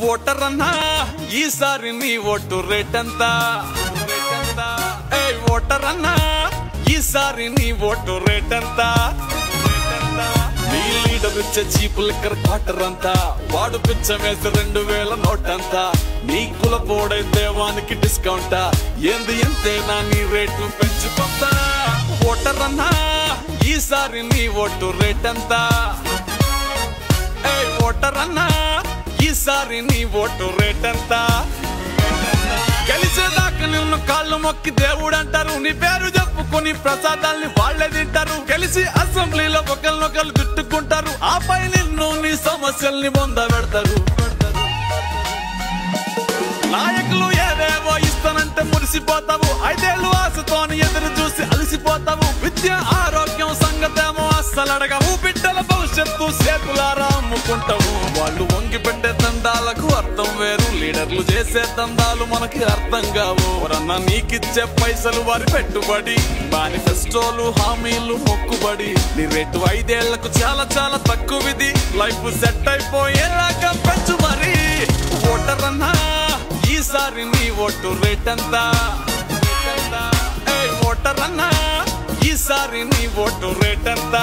Voter అన్నా ఈసారి నీ ఓటు రేట్ ఎంత? ఓటర్ అన్నా ఈసారి నీ ఓటు రేట్ ఎంత? నీ లీడర్ ఇచ్చే చీప్ లిక్కర్ క్వార్టర్ అంతా, వాడు పిచ్చ వేసి 2000 నోట్ అంతా, నీ కులపోడైతే వానికి డిస్కౌంటా, ఏంది ఎంతేనా నీ రేటు పెంచుకుంటా? ఓటర్ అన్నా ఈసారి నీ ఓటు రేట్ ఎంత? ఓటర్ అన్నా ఈసారి నీ ఓటు రేట్ ఎంత? గెలిచేదాకా నిన్ను కాళ్ళు మొక్కి దేవుడు అంటారు, నీ పేరు చెప్పుకొని ప్రసాదాల్ని వాళ్లే తింటారు, గెలిచి అసెంబ్లీలో ఒకరినొకరు తిట్టుకుంటారు, ఆపై నిన్ను నీ సమస్యల్ని బొంద పెడతారు. నాయకులు ఏదేవో ఇస్తానంటే మురిసిపోతావు, 5 ఏళ్ళు ఆశతోని ఎదురు చూసి అలసిపోతావు, విద్య ఆరోగ్యం సంగతేమో అస్సలు అడగవు, బిడ్డల భవిష్యత్తు చేతులారా అమ్ముకుంటావు. వాళ్ళు వంగి పెట్టే దండాలకు అర్థం వేరు, లీడర్లు చేసే దండాలు మనకి అర్థం కావు. ఎవరన్నా నీకిచ్చే పైసలు వారి పెట్టుబడి, మేనిఫెస్టోలు హామీలు మొక్కుబడి, నీ రేటు 5 ఏళ్లకు చాలా చాలా తక్కువది, లైఫ్ సెట్ అయిపోయేలాగా పెంచు మరి. ఓటర్ అన్నా ఈసారి నీ ఓటు రేట్ ఎంత? ఓటర్ అన్నా ఈసారి నీ ఓటు రేట్ ఎంత?